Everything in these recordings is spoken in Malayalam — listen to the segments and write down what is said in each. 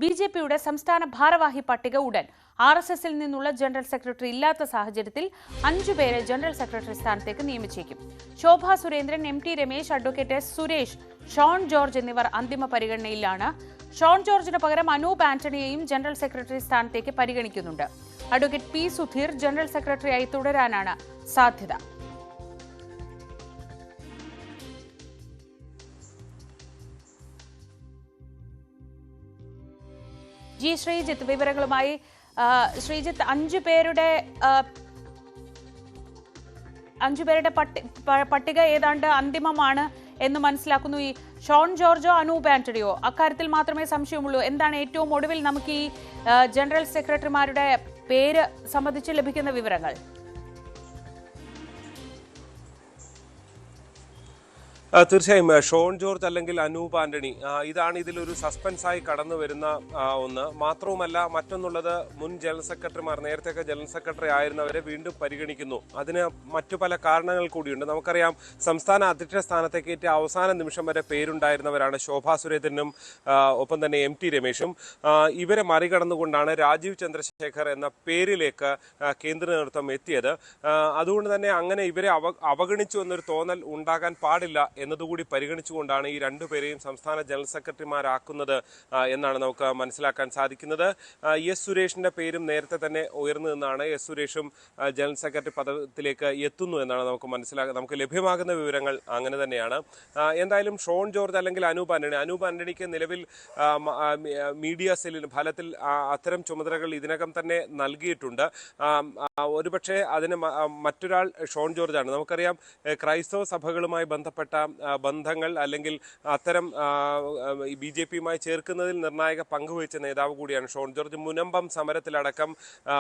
ബിജെപിയുടെ സംസ്ഥാന ഭാരവാഹി പട്ടിക ഉടൻ. RSSൽ നിന്നുള്ള ജനറൽ സെക്രട്ടറി ഇല്ലാത്ത സാഹചര്യത്തിൽ 5 പേരെ ജനറൽ സെക്രട്ടറി സ്ഥാനത്തേക്ക് നിയമിച്ചേക്കും. Shobha Surendran, MT Ramesh, advocate S Suresh, Shone George എന്നിവർ അന്തിമ പരിഗണനയിലാണ്. ഷോൺ ജോർജിന് പകരം അനൂപ് ആന്റണിയെയും ജനറൽ സെക്രട്ടറി സ്ഥാനത്തേക്ക് പരിഗണിക്കുന്നുണ്ട്. അഡ്വക്കേറ്റ് P സുധീർ ജനറൽ സെക്രട്ടറിയായി തുടരാനാണ് സാധ്യത. ജി ശ്രീജിത്ത് വിവരങ്ങളുമായി. ശ്രീജിത്ത്, 5 പേരുടെ പട്ടിക ഏതാണ്ട് അന്തിമമാണ് എന്ന് മനസ്സിലാക്കുന്നു. ഈ ഷോൺ ജോർജോ അനൂപ് ആന്റണിയോ, അക്കാര്യത്തിൽ മാത്രമേ സംശയമുള്ളൂ. എന്താണ് ഏറ്റവും ഒടുവിൽ നമുക്ക് ഈ ജനറൽ സെക്രട്ടറിമാരുടെ പേര് സംബന്ധിച്ച് ലഭിക്കുന്ന വിവരങ്ങൾ? തീർച്ചയായും ഷോൺ ജോർജ് അല്ലെങ്കിൽ അനൂപ് ആന്റണി, ഇതാണ് ഇതിലൊരു സസ്പെൻസായി കടന്നു വരുന്ന ഒന്ന്. മാത്രവുമല്ല, മറ്റൊന്നുള്ളത് മുൻ ജനറൽ സെക്രട്ടറിമാർ, നേരത്തെയൊക്കെ ജനറൽ സെക്രട്ടറി ആയിരുന്നവരെ വീണ്ടും പരിഗണിക്കുന്നു. അതിന് മറ്റു പല കാരണങ്ങൾ കൂടിയുണ്ട്. നമുക്കറിയാം, സംസ്ഥാന അധ്യക്ഷ സ്ഥാനത്തേക്ക് ഏറ്റവും അവസാന നിമിഷം വരെ പേരുണ്ടായിരുന്നവരാണ് ശോഭാ സുരേന്ദ്രനും ഒപ്പം തന്നെ MT രമേശും. ഇവരെ മറികടന്നുകൊണ്ടാണ് രാജീവ് ചന്ദ്രശേഖർ എന്ന പേരിലേക്ക് കേന്ദ്ര നേതൃത്വം എത്തിയത്. അതുകൊണ്ട് തന്നെ അങ്ങനെ ഇവരെ അവഗണിച്ചു എന്നൊരു തോന്നൽ ഉണ്ടാകാൻ പാടില്ല എന്നതുകൂടി പരിഗണിച്ചുകൊണ്ടാണ് ഈ 2 പേരെയും സംസ്ഥാന ജനറൽ സെക്രട്ടറിമാരാക്കുന്നത് എന്നാണ് നമുക്ക് മനസ്സിലാക്കാൻ സാധിക്കുന്നത്. S സുരേഷിന്റെ പേരും നേരത്തെ തന്നെ ഉയർന്നു നിന്നാണ്. S സുരേഷും ജനറൽ സെക്രട്ടറി പദത്തിലേക്ക് എത്തുന്നു എന്നാണ് നമുക്ക് ലഭ്യമാകുന്ന വിവരങ്ങൾ അങ്ങനെ തന്നെയാണ്. എന്തായാലും ഷോൺ ജോർജ് അല്ലെങ്കിൽ അനൂപ് ആന്റണിക്ക് നിലവിൽ മീഡിയ സെല്ലിന് ഫലത്തിൽ അത്തരം ചുമതലകൾ ഇതിനകം തന്നെ നൽകിയിട്ടുണ്ട്. ഒരുപക്ഷെ അതിന് മറ്റൊരാൾ ഷോൺ ജോർജ് ആണ്. നമുക്കറിയാം, ക്രൈസ്തവ സഭകളുമായി ബന്ധപ്പെട്ട ബന്ധങ്ങൾ അല്ലെങ്കിൽ അത്തരം BJPയുമായി ചേർക്കുന്നതിൽ നിർണായക പങ്കുവഹിച്ച നേതാവ് കൂടിയാണ് ഷോൺ ജോർജ്. മുനമ്പം സമരത്തിലടക്കം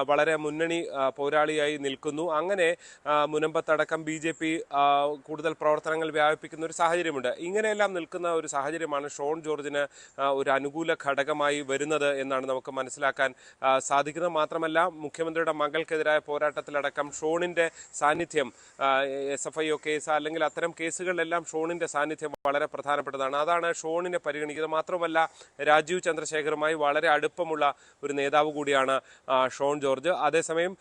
വളരെ മുന്നണി പോരാളിയായി നിൽക്കുന്നു. അങ്ങനെ മുനമ്പത്തടക്കം BJP കൂടുതൽ പ്രവർത്തനങ്ങൾ വ്യാപിപ്പിക്കുന്ന ഒരു സാഹചര്യമുണ്ട്. ഇങ്ങനെയെല്ലാം നിൽക്കുന്ന ഒരു സാഹചര്യമാണ് ഷോൺ ജോർജിന് ഒരു അനുകൂല ഘടകമായി വരുന്നത് എന്നാണ് നമുക്ക് മനസ്സിലാക്കാൻ സാധിക്കുന്നത്. മാത്രമല്ല, മുഖ്യമന്ത്രിയുടെ മകൾക്കെതിരായ പോരാട്ടത്തിലടക്കം ഷോണിന്റെ സാന്നിധ്യം, SFIO കേസ് അല്ലെങ്കിൽ അത്തരം കേസുകളിലെല്ലാം ഷോണിന്റെ സാന്നിധ്യം വളരെ പ്രധാനപ്പെട്ടതാണ്. അതാണ് ഷോണിനെ പരിഗണിക്കുന്നത്. മാത്രമല്ല, രാജീവ് ചന്ദ്രശേഖറുമായി വളരെ അടുപ്പമുള്ള ഒരു നേതാവ് കൂടിയാണ് ഷോൺ ജോർജ്. അതേസമയം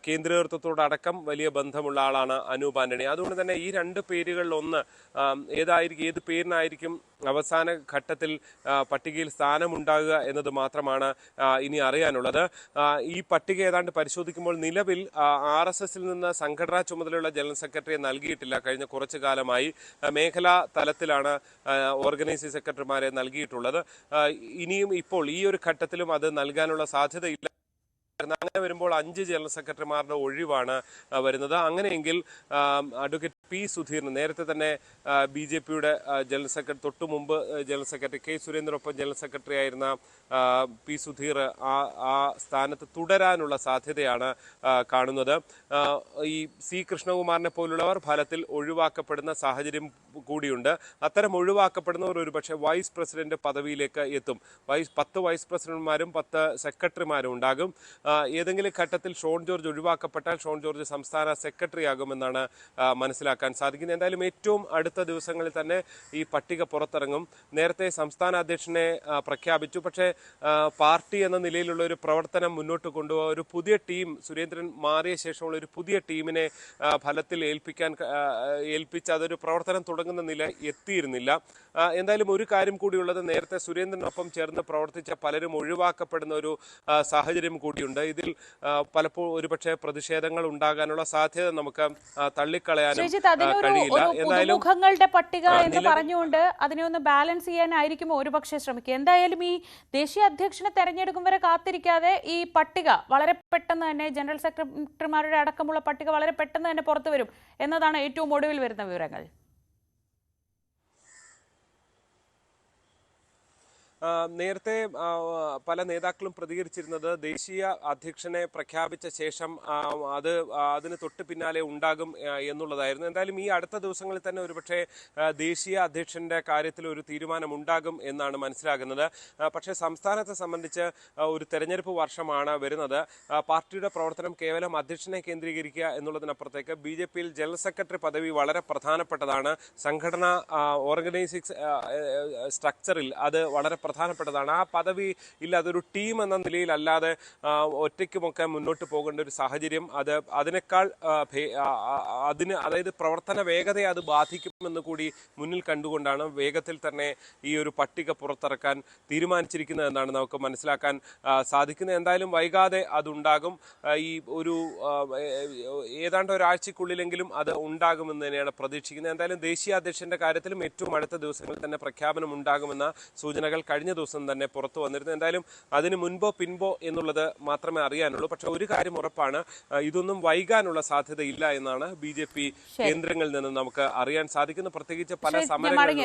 കേന്ദ്ര നേതൃത്വത്തോടക്കം വലിയ ബന്ധമുള്ള ആളാണ് അനൂപ് ആന്റണി. അതുകൊണ്ട് തന്നെ ഈ 2 പേരുകളിൽ ഒന്ന് ഏത് പേരിനായിരിക്കും അവസാന ഘട്ടത്തിൽ പട്ടികയിൽ സ്ഥാനമുണ്ടാകുക എന്നത് മാത്രമാണ് ഇനി അറിയാനുള്ളത്. ഈ പട്ടിക ഏതാണ്ട് പരിശോധിക്കുമ്പോൾ നിലവിൽ RSSൽ നിന്ന് സംഘടനാ ചുമതലയുള്ള ജനറൽ സെക്രട്ടറിയെ നൽകിയിട്ടില്ല. കഴിഞ്ഞ കുറച്ചു കാലമായി മേഖലാ തലത്തിലാണ് ഓർഗനൈസിംഗ് സെക്രട്ടറിമാരെ നൽകിയിട്ടുള്ളത്. ഇനിയും ഇപ്പോൾ ഈ ഒരു ഘട്ടത്തിലും അത് നൽകാനുള്ള സാധ്യതയില്ല. അങ്ങനെ വരുമ്പോൾ 5 ജനറൽ സെക്രട്ടറിമാരുടെ ഒഴിവാണ് വരുന്നത്. അങ്ങനെയെങ്കിൽ അഡ്വക്കേറ്റ് P സുധീറിന്, നേരത്തെ തന്നെ BJPയുടെ ജനറൽ സെക്രട്ടറി, തൊട്ടു മുമ്പ് ജനറൽ സെക്രട്ടറി K സുരേന്ദ്രനൊപ്പം ജനറൽ സെക്രട്ടറി ആയിരുന്ന P സുധീർ ആ സ്ഥാനത്ത് തുടരാനുള്ള സാധ്യതയാണ് കാണുന്നത്. ഈ C കൃഷ്ണകുമാറിനെ പോലുള്ളവർ ഫലത്തിൽ ഒഴിവാക്കപ്പെടുന്ന സാഹചര്യം കൂടിയുണ്ട്. അത്തരം ഒഴിവാക്കപ്പെടുന്നവർ ഒരുപക്ഷെ വൈസ് പ്രസിഡന്റ് പദവിയിലേക്ക് എത്തും. 10 വൈസ് പ്രസിഡന്റുമാരും 10 സെക്രട്ടറിമാരും ഉണ്ടാകും. ഏതെങ്കിലും ഘട്ടത്തിൽ ഷോൺ ജോർജ് ഒഴിവാക്കപ്പെട്ടാൽ ഷോൺ ജോർജ് സംസ്ഥാന സെക്രട്ടറി ആകുമെന്നാണ് മനസ്സിലാക്കാൻ സാധിക്കുന്നത്. എന്തായാലും ഏറ്റവും അടുത്ത ദിവസങ്ങളിൽ തന്നെ ഈ പട്ടിക പുറത്തിറങ്ങും. നേരത്തെ സംസ്ഥാന അധ്യക്ഷനെ പ്രഖ്യാപിച്ചു. പക്ഷേ പാർട്ടി എന്ന നിലയിലുള്ള ഒരു പ്രവർത്തനം മുന്നോട്ട് കൊണ്ടുപോകാൻ ഒരു പുതിയ ടീം, സുരേന്ദ്രൻ മാറിയ ശേഷമുള്ള ഒരു പുതിയ ടീമിനെ ഫലത്തിൽ ഏൽപ്പിച്ച് അതൊരു പ്രവർത്തനം തുടങ്ങുന്ന നില എത്തിയിരുന്നില്ല. എന്തായാലും ഒരു കാര്യം കൂടിയുള്ളത്, നേരത്തെ സുരേന്ദ്രനൊപ്പം ചേർന്ന് പ്രവർത്തിച്ച പലരും ഒഴിവാക്കപ്പെടുന്ന ഒരു സാഹചര്യം കൂടിയുണ്ട്. ഇതിൽ പലപ്പോഴും ഒരുപക്ഷെ പ്രതിഷേധങ്ങൾ ഉണ്ടാകാനുള്ള സാധ്യത നമുക്ക് തള്ളിക്കളയാനും കഴിയില്ല. എന്തായാലും മുഖങ്ങളുടെ പട്ടിക എന്ന് പറഞ്ഞുകൊണ്ട് അതിനെ ഒന്ന് ബാലൻസ് ചെയ്യാനായിരിക്കും ഒരുപക്ഷെ ശ്രമിക്കുക. എന്തായാലും ഈ ദേശീയ അധ്യക്ഷനെ തെരഞ്ഞെടുക്കും വരെ കാത്തിരിക്കാതെ ഈ പട്ടിക വളരെ പെട്ടെന്ന് തന്നെ, ജനറൽ സെക്രട്ടറിമാരുടെ അടക്കമുള്ള പട്ടിക വളരെ പെട്ടെന്ന് തന്നെ പുറത്തു വരും എന്നതാണ് ഏറ്റവും ഒടുവിൽ വരുന്ന വിവരങ്ങൾ. നേരത്തെ പല നേതാക്കളും പ്രതികരിച്ചിരുന്നത് ദേശീയ അധ്യക്ഷനെ പ്രഖ്യാപിച്ച ശേഷം അതിന് തൊട്ട് പിന്നാലെ ഉണ്ടാകും എന്നുള്ളതായിരുന്നു. എന്തായാലും ഈ അടുത്ത ദിവസങ്ങളിൽ തന്നെ ഒരുപക്ഷെ ദേശീയ അധ്യക്ഷന്റെ കാര്യത്തിൽ ഒരു തീരുമാനമുണ്ടാകും എന്നാണ് മനസ്സിലാകുന്നത്. പക്ഷേ സംസ്ഥാനത്തെ സംബന്ധിച്ച് ഒരു തെരഞ്ഞെടുപ്പ് വർഷമാണ് വരുന്നത്. പാർട്ടിയുടെ പ്രവർത്തനം കേവലം അധ്യക്ഷനെ കേന്ദ്രീകരിക്കുക എന്നുള്ളതിനപ്പുറത്തേക്ക് BJPയിൽ ജനറൽ സെക്രട്ടറി പദവി വളരെ പ്രധാനപ്പെട്ടതാണ്. സംഘടന ഓർഗനൈസിംഗ് സ്ട്രക്ചറിൽ അത് വളരെ പ്രധാനപ്പെട്ടതാണ്. ആ പദവിയിൽ അതൊരു ടീം എന്ന നിലയിലല്ലാതെ ഒറ്റയ്ക്കുമൊക്കെ മുന്നോട്ട് പോകേണ്ട ഒരു സാഹചര്യം അതിനേക്കാൾ അതായത് പ്രവർത്തന വേഗതയെ അത് ബാധിക്കുമെന്ന് കൂടി മുന്നിൽ കണ്ടുകൊണ്ടാണ് വേഗത്തിൽ തന്നെ ഈ ഒരു പട്ടിക പുറത്തിറക്കാൻ തീരുമാനിച്ചിരിക്കുന്നത് എന്നാണ് നമുക്ക് മനസ്സിലാക്കാൻ സാധിക്കുന്നത്. എന്തായാലും വൈകാതെ അതുണ്ടാകും. ഈ ഒരു ഏതാണ്ട് ഒരാഴ്ചക്കുള്ളിലെങ്കിലും അത് ഉണ്ടാകുമെന്ന് തന്നെയാണ് പ്രതീക്ഷിക്കുന്നത്. എന്തായാലും ദേശീയ അധ്യക്ഷന്റെ കാര്യത്തിലും ഏറ്റവും അടുത്ത ദിവസങ്ങളിൽ തന്നെ പ്രഖ്യാപനം ഉണ്ടാകുമെന്ന സൂചനകൾ കഴിഞ്ഞ ദിവസം തന്നെ പുറത്തു വന്നിരുന്നു. എന്തായാലും അതിന് മുൻപോ പിൻപോ എന്നുള്ളത് മാത്രമേ അറിയാനുള്ളൂ. പക്ഷെ ഒരു കാര്യം ഉറപ്പാണ്, ഇതൊന്നും വൈകാനുള്ള സാധ്യതയില്ല എന്നാണ് BJP കേന്ദ്രങ്ങളിൽ നിന്ന് നമുക്ക് അറിയാൻ സാധിക്കുന്നത്. പ്രത്യേകിച്ച് പല സമരങ്ങളും